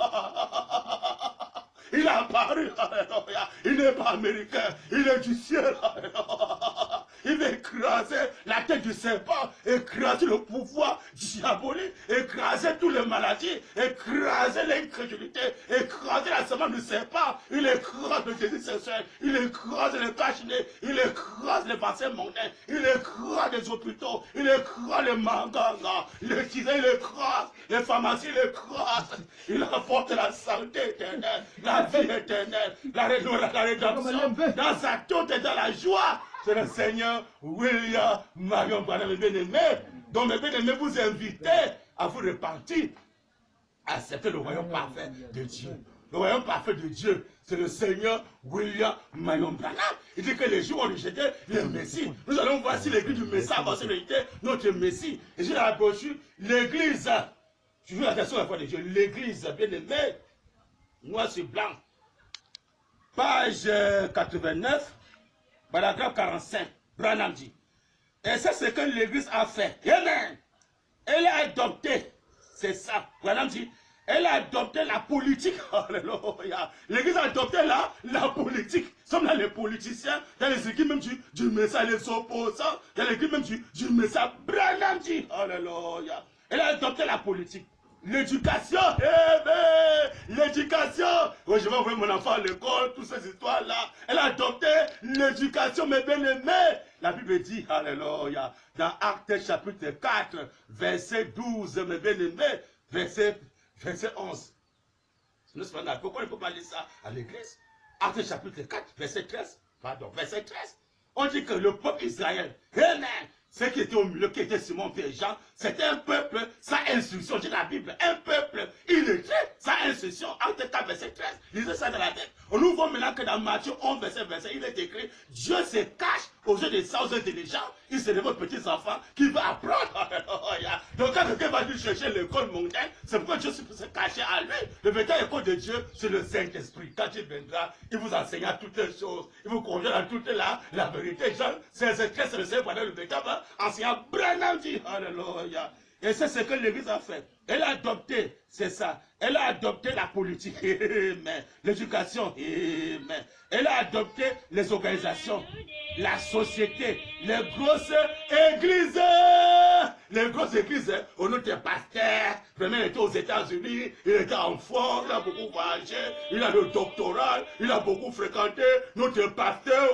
Il a apparu, alléluia. Il n'est pas américain, il est du ciel, alléluia. Il va écraser la tête du serpent, écraser le pouvoir diabolique, écraser toutes les maladies, écraser l'incrédulité, écraser la semence du serpent. Il écrase le Jésus sexuel, il écrase les cache-nez, il écrase les vaccins mondains, il écrase les hôpitaux, il écrase les mangangas, les tisans, il écrase les pharmacies, il écrase. Il apporte la santé éternelle, la vie éternelle, la rédemption dans sa toute et dans la joie. C'est le Seigneur William Marion Branham, mes bien-aimés. Donc mes bien-aimés, vous invitez à vous repentir, à accepter le royaume parfait de Dieu. le royaume parfait de Dieu, c'est le Seigneur William Marion Branham. Il dit que les Juifs ont rejeté le Messie. Nous allons voir si l'église du Messie a été notre Messie. Et j'ai la brochure, l'église, je veux l'attention à la foi de Dieu, l'église bien aimée, noir sur blanc, page 89, paragraphe 45, Branham dit. Et c'est ce que l'église a fait. Amen. Elle a adopté, c'est ça, Branham dit, elle a adopté la politique. Alléluia. L'église a adopté la politique. Nous sommes là les politiciens, il y a les équipes même du message, les opposants, il y a l'équipe même du message. Branham dit, alléluia. Elle a adopté la politique. L'éducation, l'éducation. Oh, je vais envoyer mon enfant à l'école, toutes ces histoires-là. Elle a adopté l'éducation, mes bien-aimés. La Bible dit, alléluia, dans Actes chapitre 4, verset 12, mes bien-aimés, verset 11. Pourquoi on ne peut pas lire ça à l'église? Actes chapitre 4, verset 13. Pardon, verset 13. On dit que le peuple Israël, amen, ceux qui étaient au milieu, qui étaient Simon et Jean, c'était un peuple sans instruction. J'ai la Bible, un peuple illettré, sans instruction. Acte 4, verset 13. Lisez ça dans la tête. On nous voit maintenant que dans Matthieu 11, verset, il est écrit, Dieu se cache aux yeux des sages intelligents. Il se révèle aux petits enfants qui veulent apprendre. Donc quand quelqu'un va lui chercher l'école mondaine, c'est pourquoi Dieu se cacher à lui. Le véritable école de Dieu, c'est le Saint-Esprit. Quand il viendra, il vous enseignera toutes les choses. Il vous conduira dans toute la vérité. C'est le Seigneur pendant le véritable enseignant. Branham dit, alléluia. Et c'est ce que l'Église a fait. Elle a adopté, c'est ça. Elle a adopté la politique, l'éducation, elle a adopté les organisations, la société, les grosses églises. Les grosses églises, au nom des pasteurs, vraiment il était aux États-Unis, il était en forme, il a beaucoup voyagé, il a le doctorat, il a beaucoup fréquenté, notre pasteur,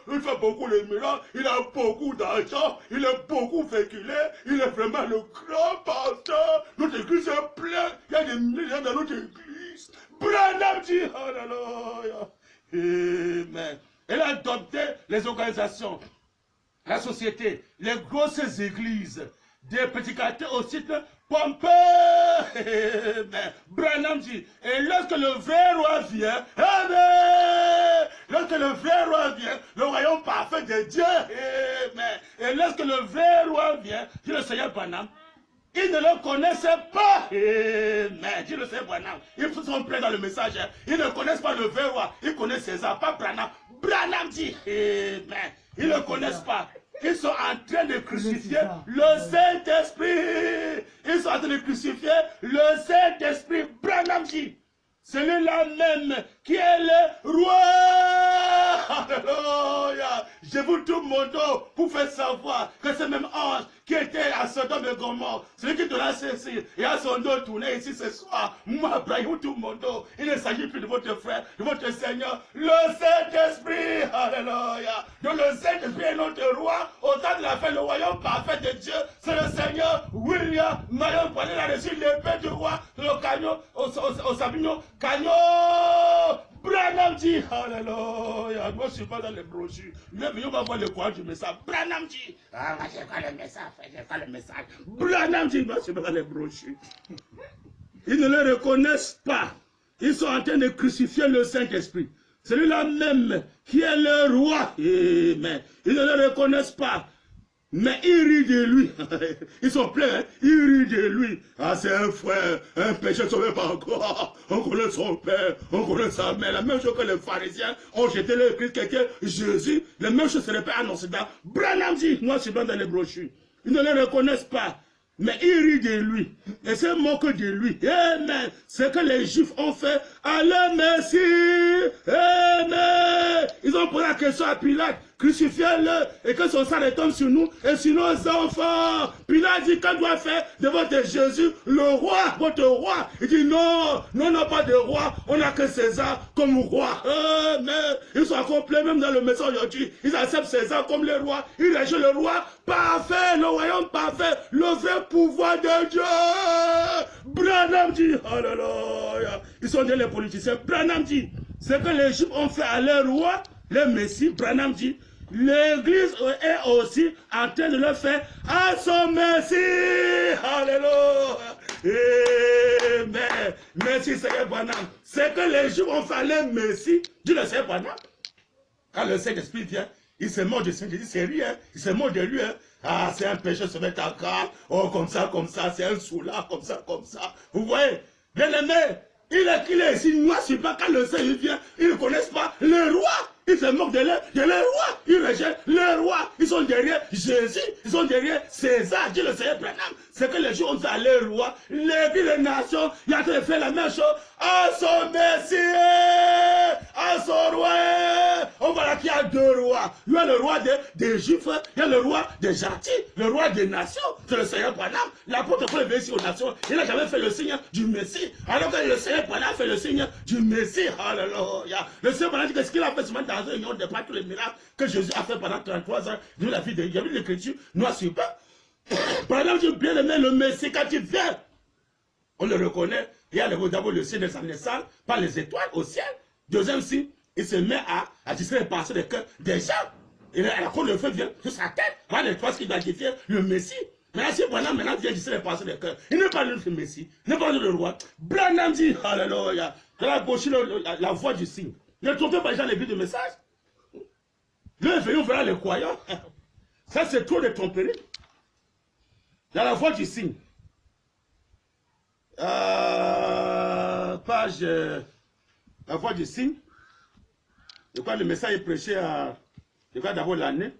il fait beaucoup les miracles, il a beaucoup d'argent, il est beaucoup véhiculé, il est vraiment le grand pasteur. Notre église est pleine, il y a des milliers dans notre église. Branham dit, alléluia. Amen. Elle a adopté les organisations, la société, les grosses églises, des petits quartiers au site pompeux. Branham dit, et lorsque le vrai roi vient, lorsque le vrai roi vient, le royaume parfait de Dieu, et lorsque le vrai roi vient, dit le Seigneur Branham, ils ne le connaissaient pas. Mais dit le Seigneur Branham, ils sont pleins dans le message. Ils ne connaissent pas le vrai roi. Ils connaissent César, pas Branham. Branham dit, mais ils ne connaissent pas. Ils sont en train de crucifier le Saint-Esprit. Ils sont en train de crucifier le Saint-Esprit. Branham dit, celui-là même qui est le roi. Alléluia. Je vous tourne mon dos pour faire savoir que ce même ange qui était à Sodome et Gomorrhe, celui qui te l'a cessé et a son dos tourné ici ce soir, moi, Abraham, vous tourne mon dos. Il ne s'agit plus de votre frère, de votre Seigneur, le Saint-Esprit. Alléluia. Donc le Saint-Esprit est notre roi. Au temps de la fin, le royaume parfait de Dieu, c'est le Seigneur William Marion Branham. Il a reçu l'épée du roi, le canyon, au Sabignon, canyon. Branham dit, alléluia, moi je ne suis pas dans les brochures, mais on va voir le courant du message. Branham dit, ah, moi j'ai pas le message, j'ai pas le message. Branham dit, moi je ne suis pas dans les brochures. Ils ne le reconnaissent pas. Ils sont en train de crucifier le Saint-Esprit. Celui-là même qui est le roi. Mais ils ne le reconnaissent pas. Mais ils rient de lui. Ils sont pleins, hein? Ils rient de lui. Ah, c'est un frère, un péché sauvé par quoi? On connaît son père, on connaît sa mère. La même chose que les pharisiens ont jeté le Christ, quelqu'un, Jésus. La même chose se répète en Occident. Branham dit, moi je suis dans les brochures. Ils ne le reconnaissent pas. Mais ils rient de lui. Et se moquent de lui. Amen. C'est que les Juifs ont fait à leur Messie. Amen. Ils ont posé la question à Pilate. Crucifiez-le et que son sang retombe sur nous et sur nos enfants. Pilate dit, qu'on doit faire de votre Jésus le roi, votre roi. Il dit, non, non, on n'a pas de roi, on n'a que César comme roi. Mais ils sont accomplis même dans le message aujourd'hui. Ils acceptent César comme le roi. Ils rejettent le roi parfait, le royaume parfait, le vrai pouvoir de Dieu. Branham dit, alléluia. Ils sont des politiciens. Branham dit, ce que les Juifs ont fait à leur roi, le Messie, Branham dit, l'Église est aussi en train de le faire à son Messie. Alléluia. Amen. Merci Seigneur Branham. C'est que les jours ont fallu merci. Dis le Seigneur Branham. Quand le Saint-Esprit vient, il se moque de Saint-Jésus, c'est lui, hein? Il se moque de lui. Hein? Ah, c'est un péché se mettre à cas. Oh, comme ça, c'est un soulard, comme ça. Vous voyez, bien aimé, il est ici, moi, je ne sais pas, quand le Seigneur vient, ils ne connaissent pas le roi. Ils se moquent de leur roi. Ils rejettent le roi. Ils sont derrière Jésus. Ils sont derrière César. Dit le Seigneur Branham. C'est que les gens ont fait le roi. Les nations, il a fait la même chose. À son Messie, à son roi. On voit là qu'il y a deux rois. Il y a le roi des Juifs. Il y a le roi des gentils. Le roi des nations. C'est le Seigneur Branham. L'apôtre Paul est venu ici aux nations. Il n'a jamais fait le signe du Messie. Alors que le Seigneur Branham fait le signe du Messie. Alléluia. Le Seigneur Branham dit que ce qu'il a fait ce matin dans une réunion de pas tous les miracles que Jésus a fait pendant 33 ans. Il a vu l'écriture noir sur blanc. Branham dit bien aimé le Messie quand il vient. On le reconnaît. Il y a d'abord le ciel de sa naissance par les étoiles au ciel. Deuxième signe, il se met à distraire les pensées des cœurs des gens. Et alors quand le feu vient sur sa tête, voilà les trois qui identifient le Messie. Maintenant, si Branham vient distraire les pensées des cœurs, il n'est pas le Messie, il n'est pas le roi. Branham dit, alléluia, dans la gauche, la voix du signe. Ne trompez pas les gens les buts de message. Le venu verra les croyants. Ça, c'est trop de tromperie. Dans la voix du signe. Page. La voix du signe. Je crois que le message est prêché à. Je crois d'abord l'année.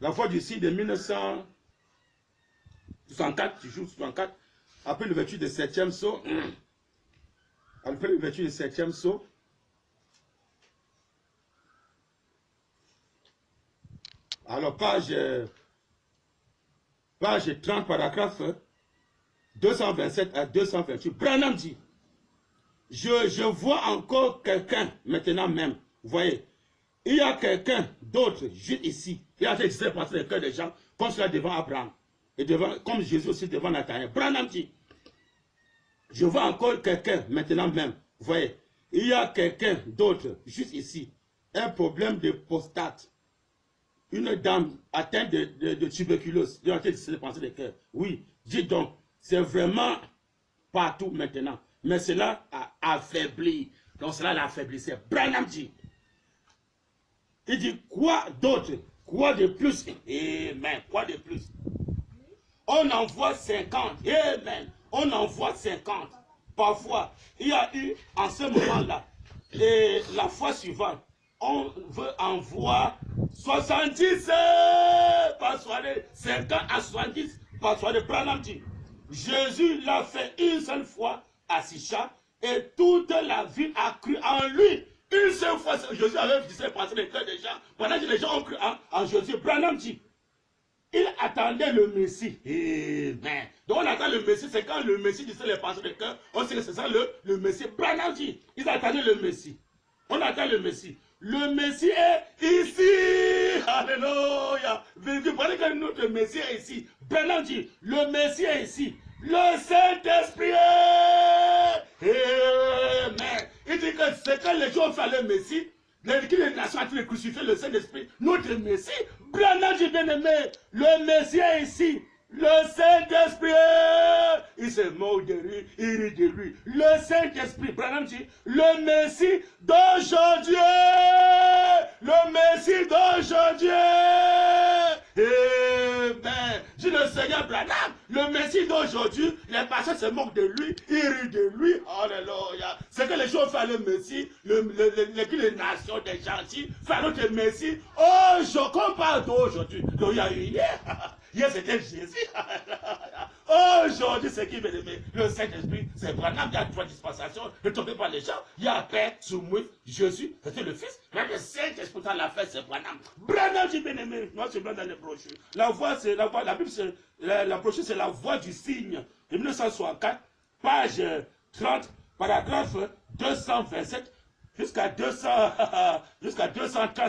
La voix du signe de 1964, toujours 64. Après l'ouverture du 7e saut. Après l'ouverture du 7e saut. Alors, page 30, paragraphe 227 à 228. Branham dit, je vois encore quelqu'un, maintenant même, vous voyez, il y a quelqu'un d'autre, juste ici, il a fait passer le cœur des gens, comme cela devant Abraham, et devant, comme Jésus aussi devant Nathanaël. Branham dit, je vois encore quelqu'un, maintenant même, vous voyez, il y a quelqu'un d'autre, juste ici, un problème de prostate. Une dame atteinte de tuberculose, il a été de penser des cœurs. Oui, dis donc, c'est vraiment partout maintenant. Mais cela a affaibli. Donc cela l'a affaiblissait. Branham dit. Il dit quoi d'autre? Quoi de plus? Amen. Quoi de plus? On en voit 50. Amen. On en voit 50. Parfois, il y a eu en ce moment-là, et la fois suivante, on veut en voir 70 par soirée, 50 à 70 par soirée. Branham dit, Jésus l'a fait une seule fois à Sicha et toute la ville a cru en lui. Une seule fois, Jésus avait dit, c'est passé les cœurs des gens. Pendant que les gens ont cru en Jésus, Branham dit, il attendait le Messie. Amen. Donc on attend le Messie, c'est quand le Messie disait les pensées des cœurs, on sait que c'est ça le Messie. Branham dit, ils attendaient le Messie. On attend le Messie. Le Messie est ici. Alléluia. Vous voyez que notre Messie est ici. Branham dit, le Messie est ici. Le Saint-Esprit est. Amen. Il dit que c'est quand les gens font le Messie, les nations ont été crucifiées, le Saint-Esprit, notre Messie. Branham dit, bien aimé, le Messie est ici. Le Saint-Esprit, il se moque de lui, il rit de lui. Le Saint-Esprit, Branham dit, le Messie d'aujourd'hui, le Messie d'aujourd'hui. Amen. Dit le Seigneur Branham, le Messie d'aujourd'hui, les pasteurs se moquent de lui, ils rient de lui. Alléluia. C'est que les gens font le Messie, les nations des gentils, font notre Messie. Oh, je compare d'aujourd'hui. Donc il y a eu hier. Hier c'était Jésus. Aujourd'hui c'est qui veut aimer? Le Saint-Esprit, c'est Branham. Il y a 3 dispensations. Ne tombez pas les gens. Il y a Père, Soumouif, Jésus, c'était le Fils. Mais le Saint-Esprit l'a fait, c'est Branham. Branham, j'ai bien aimé. Moi c'est blanc dans les brochures. La voix, c'est la voix. La Bible, c'est la brochure, c'est la voix du signe. De 1964, page 30, paragraphe 227 jusqu'à 230.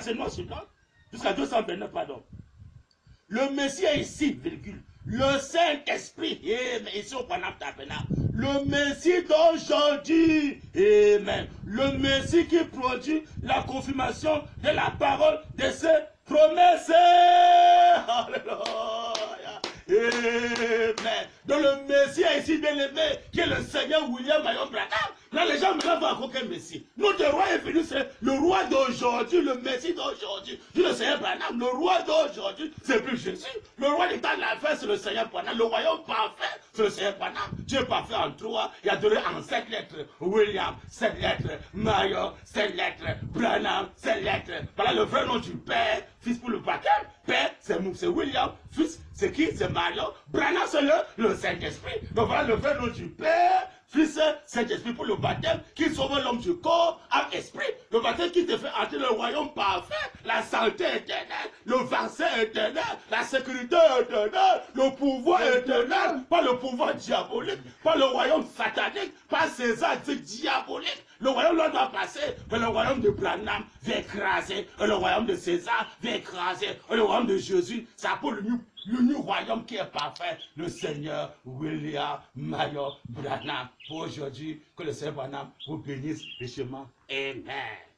C'est noir sur blanc. Jusqu'à 229, pardon. Le Messie est ici, virgule. Le Saint-Esprit, mais ici au Panam Tabena. Le Messie d'aujourd'hui, amen. Le Messie qui produit la confirmation de la parole de ses promesses. Alléluia. Amen. dans le Messie ici bien aimé, qui est le Seigneur William Marion Branham. Là, les gens maintenant vont raconter un Messie. Notre roi est venu, c'est le roi d'aujourd'hui, le Messie d'aujourd'hui. Dit le Seigneur Branham, le roi d'aujourd'hui, c'est plus Jésus. Le roi du temps de la fin, c'est le Seigneur Branham. Le royaume parfait, c'est le Seigneur Branham. Dieu est parfait en trois. Il y a donné en 7 lettres. William, 7 lettres. Marion, 7 lettres. Branham, 7 lettres. Voilà le vrai nom du Père, Fils pour le baptême. Père, c'est William. Fils, c'est qui? C'est Marion. Branham, c'est le Saint-Esprit. Donc voilà le vrai nom du Père, Fils, Saint-Esprit pour le baptême qui sauve l'homme du corps, âme, esprit. Le baptême qui te fait entrer dans le royaume parfait, la santé éternelle, le vaccin éternel, la sécurité éternelle, le pouvoir éternel, pas le pouvoir diabolique, pas le royaume satanique, pas César diabolique. Le royaume là doit passer, mais le royaume de Branham va écraser, et le royaume de César va écraser, et le royaume de Jésus, ça pour l'unique royaume qui est parfait, le Seigneur William Marion Branham. Pour aujourd'hui, que le Seigneur Branham vous bénisse richement. Amen.